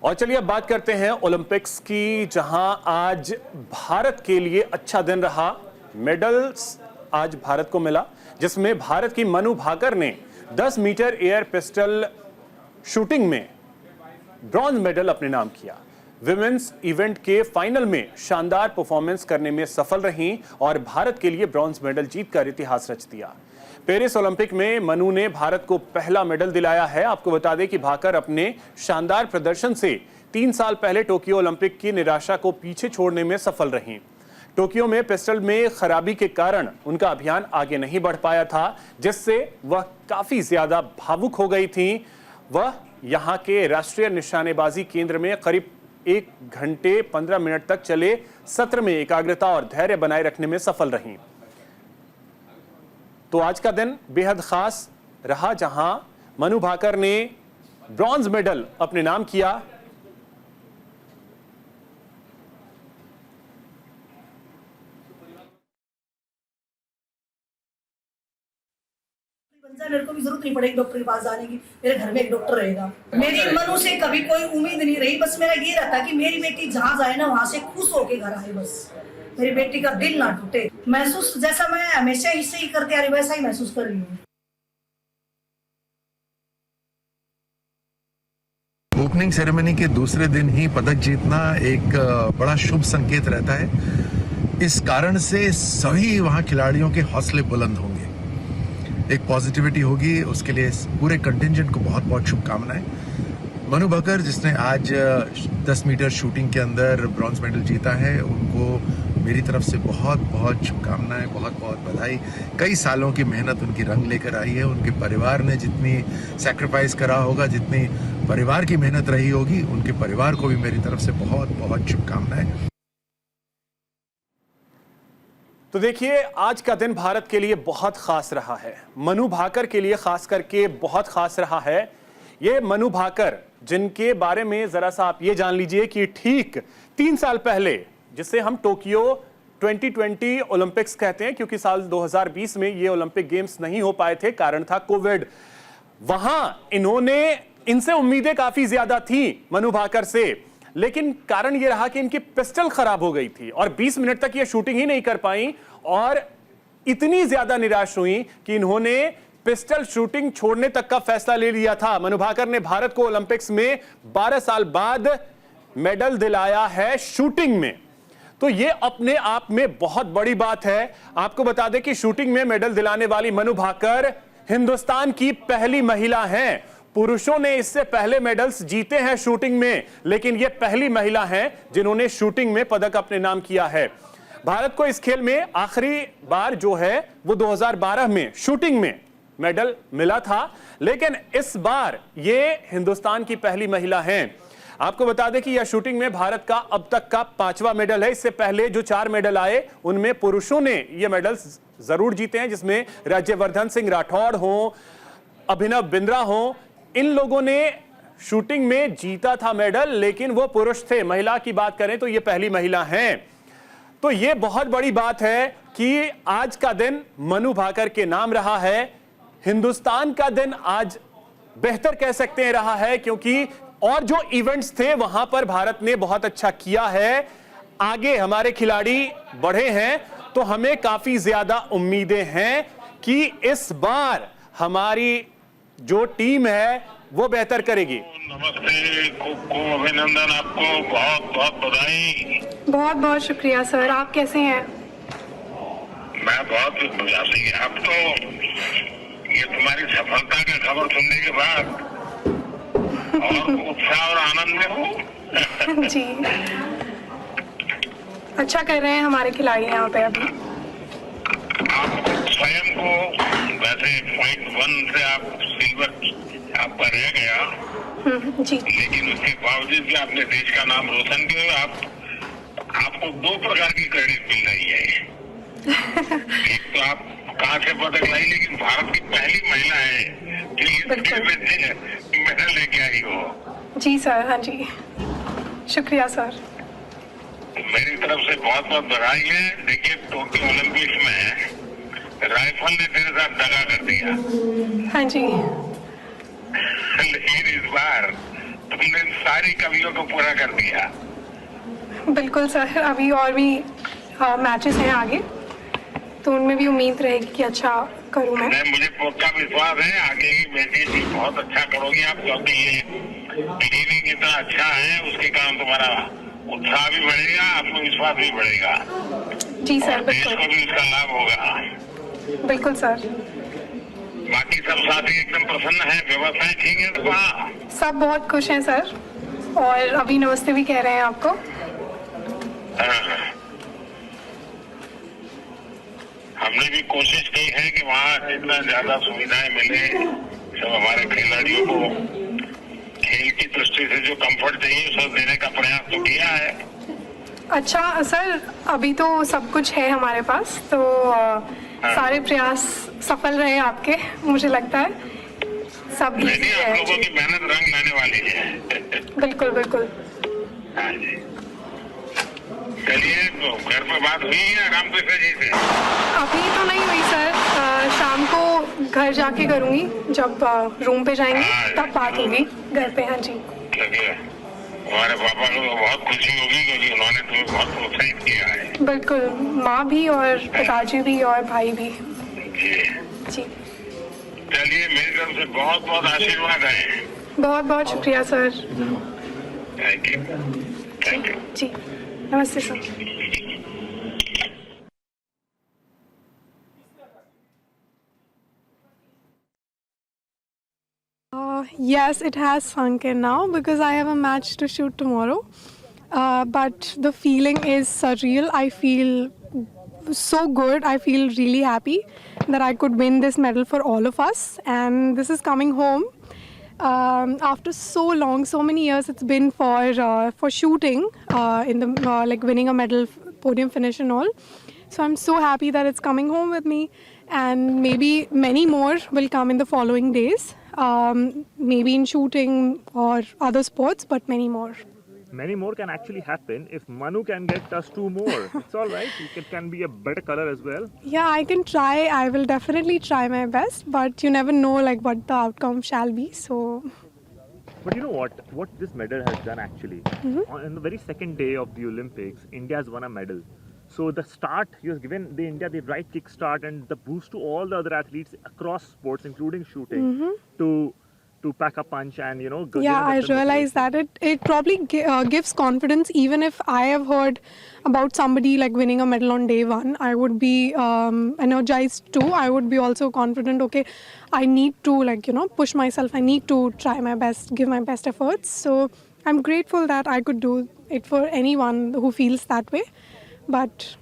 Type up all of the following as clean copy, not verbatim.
और चलिए अब बात करते हैं ओलंपिक्स की, जहां आज भारत के लिए अच्छा दिन रहा। मेडल्स आज भारत को मिला, जिसमें भारत की मनु भाकर ने 10 मीटर एयर पिस्टल शूटिंग में ब्रॉन्ज मेडल अपने नाम किया। विमेंस इवेंट के फाइनल में शानदार परफॉर्मेंस करने में सफल रहीं और भारत के लिए ब्रॉन्ज मेडल जीतकर इतिहास रच दिया। पेरिस ओलंपिक में मनु ने भारत को पहला मेडल दिलाया है। आपको बता दें कि भाकर अपने शानदार प्रदर्शन से 3 साल पहले टोक्यो ओलंपिक की निराशा को पीछे छोड़ने में सफल रहीं। टोक्यो में पिस्टल में खराबी के कारण उनका अभियान आगे नहीं बढ़ पाया था, जिससे वह काफी ज्यादा भावुक हो गई थीं। वह यहां के राष्ट्रीय निशानेबाजी केंद्र में करीब 1 घंटे 15 मिनट तक चले सत्र में एकाग्रता और धैर्य बनाए रखने में सफल रहीं। तो आज का दिन बेहद खास रहा, जहां मनु भाकर ने ब्रॉन्ज मेडल अपने नाम किया। मेरे को भी जरूरत नहीं पड़ेगी डॉक्टर के पास जाने की, मेरे घर में एक डॉक्टर रहेगा। मेरी मनु से कभी कोई उम्मीद नहीं रही, बस मेरा ये रहता कि मेरी बेटी जहाँ जाए ना वहाँ से खुश होके घर आए, बस मेरी बेटी का दिल ना टूटे। महसूस जैसा मैं हमेशा इससे ही करते आ रही वैसा ही महसूस कर रही हूँ। ओपनिंग सेरेमनी के दूसरे दिन ही पदक जीतना एक बड़ा शुभ संकेत रहता है। इस कारण से सभी वहाँ खिलाड़ियों के हौसले बुलंद होंगे, एक पॉजिटिविटी होगी। उसके लिए पूरे कंटिंजेंट को बहुत बहुत शुभकामनाएं। मनु भाकर जिसने आज 10 मीटर शूटिंग के अंदर ब्रॉन्ज मेडल जीता है, उनको मेरी तरफ से बहुत बहुत शुभकामनाएं, बहुत बहुत बधाई। कई सालों की मेहनत उनकी रंग लेकर आई है। उनके परिवार ने जितनी सैक्रिफाइस करा होगा, जितनी परिवार की मेहनत रही होगी, उनके परिवार को भी मेरी तरफ से बहुत बहुत शुभकामनाएं। तो देखिए, आज का दिन भारत के लिए बहुत खास रहा है। मनु भाकर के लिए खास करके बहुत खास रहा है। ये मनु भाकर, जिनके बारे में जरा सा आप ये जान लीजिए कि ठीक 3 साल पहले, जिसे हम टोक्यो 2020 ओलंपिक्स कहते हैं, क्योंकि साल 2020 में ये ओलंपिक गेम्स नहीं हो पाए थे, कारण था कोविड। वहां इनसे उम्मीदें काफी ज्यादा थी मनु भाकर से, लेकिन कारण यह रहा कि इनकी पिस्टल खराब हो गई थी और 20 मिनट तक ये शूटिंग ही नहीं कर पाई और इतनी ज्यादा निराश हुई कि इन्होंने पिस्टल शूटिंग छोड़ने तक का फैसला ले लिया था। मनु भाकर ने भारत को ओलंपिक्स में 12 साल बाद मेडल दिलाया है शूटिंग में, तो ये अपने आप में बहुत बड़ी बात है। आपको बता दें कि शूटिंग में मेडल दिलाने वाली मनु भाकर हिंदुस्तान की पहली महिला हैं। पुरुषों ने इससे पहले मेडल्स जीते हैं शूटिंग में, लेकिन ये पहली महिला हैं जिन्होंने शूटिंग में पदक अपने नाम किया है। भारत को इस खेल में आखिरी बार जो है वो 2012 में शूटिंग में मेडल मिला था, लेकिन इस बार ये हिंदुस्तान की पहली महिला हैं। आपको बता दें कि यह शूटिंग में भारत का अब तक का 5वां मेडल है। इससे पहले जो 4 मेडल आए उनमें पुरुषों ने ये मेडल्स जरूर जीते हैं, जिसमें राज्यवर्धन सिंह राठौड़ हो, अभिनव बिंद्रा हो। इन लोगों ने शूटिंग में जीता था मेडल, लेकिन वो पुरुष थे। महिला की बात करें तो ये पहली महिला हैं। तो ये बहुत बड़ी बात है कि आज का दिन मनु भाकर के नाम रहा है। हिंदुस्तान का दिन आज बेहतर कह सकते हैं रहा है, क्योंकि और जो इवेंट्स थे वहां पर भारत ने बहुत अच्छा किया है। आगे हमारे खिलाड़ी बढ़े हैं, तो हमें काफी ज्यादा उम्मीदें हैं कि इस बार हमारी जो टीम है वो बेहतर करेगी। नमस्ते, खूब अभिनंदन, आपको बहुत बहुत बधाई। बहुत बहुत शुक्रिया सर, आप कैसे हैं? मैं बहुत उदासी। अब तो ये तुम्हारी सफलता की खबर सुनने के बाद और उत्साह और आनंद में हूँ। जी, अच्छा कर रहे हैं हमारे खिलाड़ी यहाँ पे अभी। आप स्वयं को वैसे पॉइंट 1 से आप सिल्वर आपका रह गया, जी, लेकिन उसके बावजूद भी आपने देश का नाम रोशन किया। आपको 2 प्रकार की क्रेडिट मिल रही है। एक तो आप कहाँ से पदक लाई, लेकिन भारत की पहली महिला है जो इस खेल में मेडल लेके आई हो। जी सर, हाँ जी, शुक्रिया सर। मेरी तरफ से बहुत बहुत बधाई है। देखिए, टोक्यो ओलंपिक्स में राइफल ने तेरे साथ दगा कर दिया। हाँ जी, लेकिन इस बार आपने सारी कमियों को पूरा कर दिया। बिल्कुल सर, अभी और भी मैचेस हैं आगे, तो उनमें भी उम्मीद रहेगी कि अच्छा करूँ मैं। मुझे पक्का विश्वास है आगे की बेटी भी बहुत अच्छा करोगी आप, क्योंकि ये बिगिनिंग इतना अच्छा है, उसके कारण तुम्हारा उत्साह भी बढ़ेगा, आत्मविश्वास भी बढ़ेगा। जी सर, देश बिल्कुल को भी उसका लाभ होगा। बिल्कुल सर। बाकी सब साथी एकदम प्रसन्न है, व्यवस्थाएं ठीक है तो वहाँ? सब बहुत खुश हैं सर, और अभी नमस्ते भी कह रहे हैं आपको। हाँ। हमने भी कोशिश की है कि वहाँ जितना ज्यादा सुविधाएं मिले सब हमारे खिलाड़ियों को, खेल की दृष्टि से जो कंफर्ट चाहिए सब देने का प्रयास तो किया है। अच्छा सर, अभी तो सब कुछ है हमारे पास, तो सारे प्रयास सफल रहे आपके, मुझे लगता है सब नहीं, इजी आप है। लोगों की मेहनत रंग लाने वाली है। बिल्कुल बिल्कुल। हाँ जी। चलिए, तो घर पे बात हुई है राम कृष्ण जी से? अभी तो नहीं हुई सर, शाम को घर जाके करूँगी, जब रूम पे जाएंगे तब बात होगी घर पे। हाँ जी। ठीक है, हमारे पापा को बहुत खुशी होगी क्योंकि उन्होंने तुम्हें बहुत प्रोत्साहित किया है। बिल्कुल, माँ भी और पिताजी भी और भाई भी। जी। जी, चलिए, मेरी तरफ से बहुत बहुत आशीर्वाद है। बहुत बहुत शुक्रिया sir. Thank you, thank you. जी, नमस्ते sir. Yes, it has sunk in now because I have a match to shoot tomorrow. But the feeling is surreal. I feel so good. I feel really happy that I could win this medal for all of us. And this is coming home. After so long, so many years, it's been for shooting in the like winning a medal, podium finish and all. So I'm so happy that it's coming home with me, and maybe many more will come in the following days. Maybe in shooting or other sports, but many more. Many more can actually happen if Manu can get us 2 more. It's all right. It can be a better color as well. Yeah, I can try. I will definitely try my best, but you never know like what the outcome shall be. So. But you know what? What this medal has done actually, on the very second day of the Olympics, India has won a medal. So the start, you have given the India the right kick start and the boost to all the other athletes across sports, including shooting, to pack a punch and Yeah, I realize that it probably gives confidence. Even if I have heard about somebody like winning a medal on day one, I would be energized too. I would be also confident. Okay, I need to push myself. I need to try my best, give my best efforts. So I'm grateful that I could do it for anyone who feels that way. But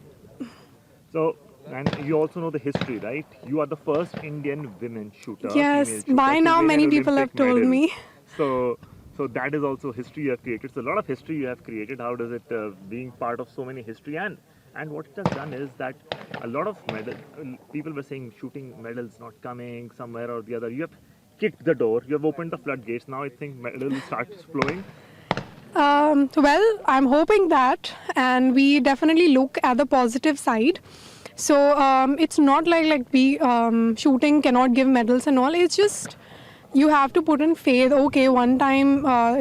so. And you also know the history, right? You are the first Indian women shooter. Yes, female shooter, by to now win many an people have Olympic told medal. me. So that is also history you have created. So a lot of history you have created. How does it being part of so many history and what it has done is that a lot of people were saying shooting medals not coming somewhere or the other. You have kicked the door. You have opened the floodgates. Now I think medals start flowing. Well, I'm hoping that, and we definitely look at the positive side. So it's not like we shooting cannot give medals and all. It's just you have to put in faith. Okay, one time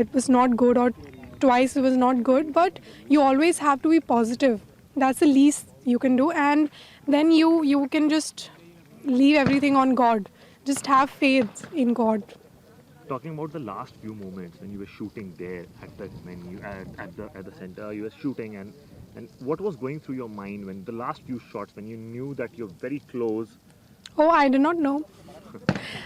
it was not good, or twice it was not good, but you always have to be positive. That's the least you can do, and then you can just leave everything on God. Just have faith in God. Talking about the last few moments when you were shooting there at the venue, at the center, you were shooting and what was going through your mind when the last few shots, when you knew that you're very close? Oh, I did not know.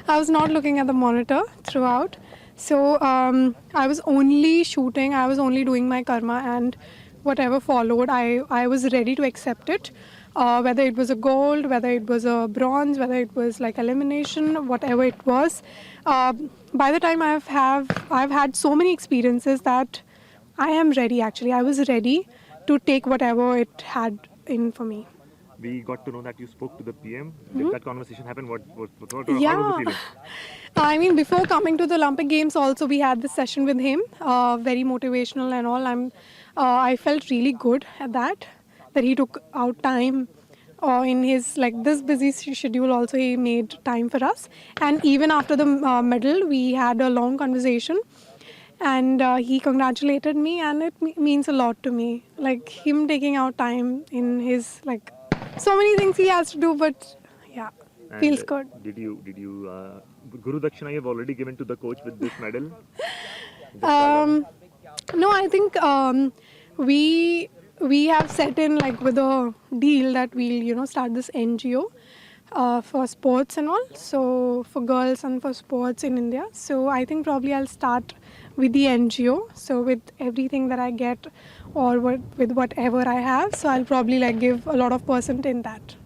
I was not looking at the monitor throughout. So I was only shooting, I was only doing my karma, and whatever followed, I was ready to accept it. Whether it was a gold, whether it was a bronze, whether it was like elimination, whatever it was. By the time I've had so many experiences that I am ready actually. I was ready to take whatever it had in for me. We got to know that you spoke to the PM. Did that conversation happen? What how was the feeling? I mean, before coming to the Olympic Games also, we had this session with him, very motivational and all. I felt really good at that he took out time in his this busy schedule also. He made time for us, and even after the medal we had a long conversation, and he congratulated me, and it means a lot to me. Like him taking out time in his, like, so many things he has to do, but yeah, And, feels good. Did you Guru Dakshina you have already given to the coach with this medal? No, I think we have set in, like, with a deal that we'll start this NGO for sports and all, so for girls and for sports in India. So I think probably I'll start with the NGO, so with everything that I get or with whatever I have, so I'll probably like give a lot of % in that.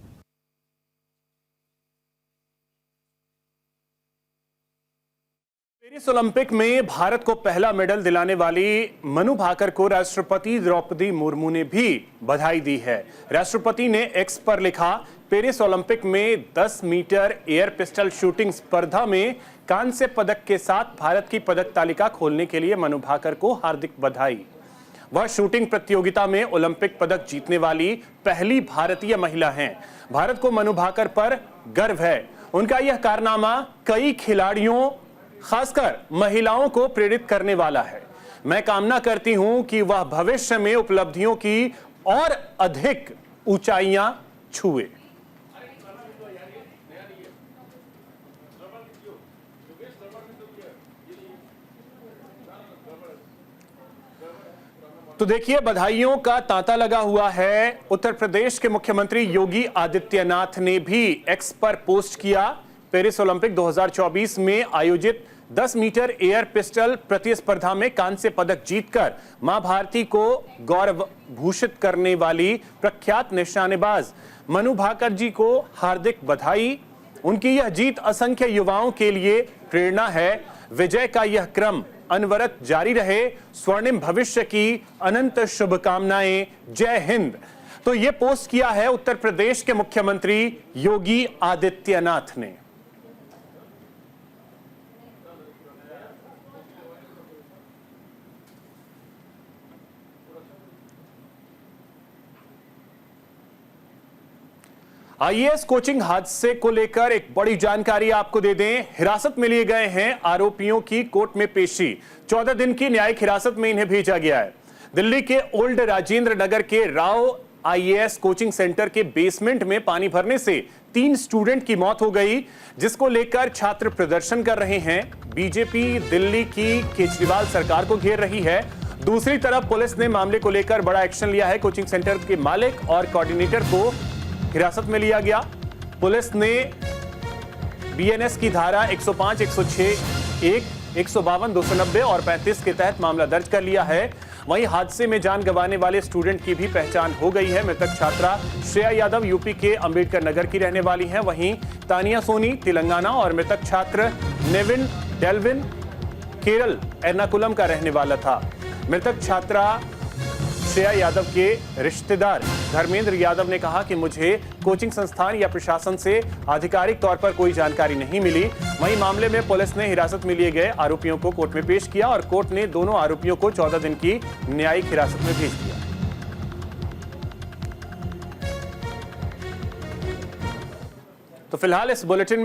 Paris Olympic में भारत को पहला medal दिलाने वाली मनु भाकर को राष्ट्रपति द्रौपदी मुर्मू ने भी बधाई दी है। राष्ट्रपति ने एक्स पर लिखा, पेरिस ओलंपिक में 10 मीटर एयर पिस्टल शूटिंग स्पर्धा में कांस्य पदक के साथ भारत की पदक तालिका खोलने के लिए मनु भाकर को हार्दिक बधाई। वह शूटिंग प्रतियोगिता में ओलंपिक पदक जीतने वाली पहली भारतीय महिला हैं। भारत को मनु भाकर पर गर्व है। उनका यह कारनामा कई खिलाड़ियों, खासकर महिलाओं को प्रेरित करने वाला है। मैं कामना करती हूं कि वह भविष्य में उपलब्धियों की और अधिक ऊंचाइयां छुए। तो देखिए, बधाइयों का तांता लगा हुआ है। उत्तर प्रदेश के मुख्यमंत्री योगी आदित्यनाथ ने भी एक्स पर पोस्ट किया। पेरिस ओलंपिक 2024 में आयोजित 10 मीटर एयर पिस्टल प्रतिस्पर्धा में कांस्य पदक जीतकर मां भारती को गौरव भूषित करने वाली प्रख्यात निशानेबाज मनु भाकर जी को हार्दिक बधाई। उनकी यह जीत असंख्य युवाओं के लिए प्रेरणा है। विजय का यह क्रम अनवरत जारी रहे। स्वर्णिम भविष्य की अनंत शुभकामनाएं। जय हिंद। तो यह पोस्ट किया है उत्तर प्रदेश के मुख्यमंत्री योगी आदित्यनाथ ने। आईएएस कोचिंग हादसे को लेकर एक बड़ी जानकारी आपको दे दें। हिरासत में लिए गए हैं आरोपियों की कोर्ट में पेशी। 14 दिन की न्यायिक हिरासत में इन्हें भेजा गया है। दिल्ली के ओल्ड राजेंद्र नगर के राव आईएएस कोचिंग सेंटर के बेसमेंट में पानी भरने से 3 स्टूडेंट की मौत हो गई, जिसको लेकर छात्र प्रदर्शन कर रहे हैं। बीजेपी दिल्ली की केजरीवाल सरकार को घेर रही है। दूसरी तरफ पुलिस ने मामले को लेकर बड़ा एक्शन लिया है। कोचिंग सेंटर के मालिक और कोऑर्डिनेटर को हिरासत में लिया गया। पुलिस ने बीएनएस की धारा 105, 106, 152, 290 और 35 के तहत मामला दर्ज कर लिया है। वहीं हादसे में जान गंवाने वाले स्टूडेंट की भी पहचान हो गई है। मृतक छात्रा श्रेया यादव यूपी के अंबेडकर नगर की रहने वाली हैं। वहीं तानिया सोनी तेलंगाना और मृतक छात्र नेविन डेल्विन केरल एर्नाकुलम का रहने वाला था। मृतक छात्रा श्रेया यादव के रिश्तेदार धर्मेंद्र यादव ने कहा कि मुझे कोचिंग संस्थान या प्रशासन से आधिकारिक तौर पर कोई जानकारी नहीं मिली। वहीं मामले में पुलिस ने हिरासत में लिए गए आरोपियों को कोर्ट में पेश किया और कोर्ट ने दोनों आरोपियों को 14 दिन की न्यायिक हिरासत में भेज दिया। तो फिलहाल इस बुलेटिन में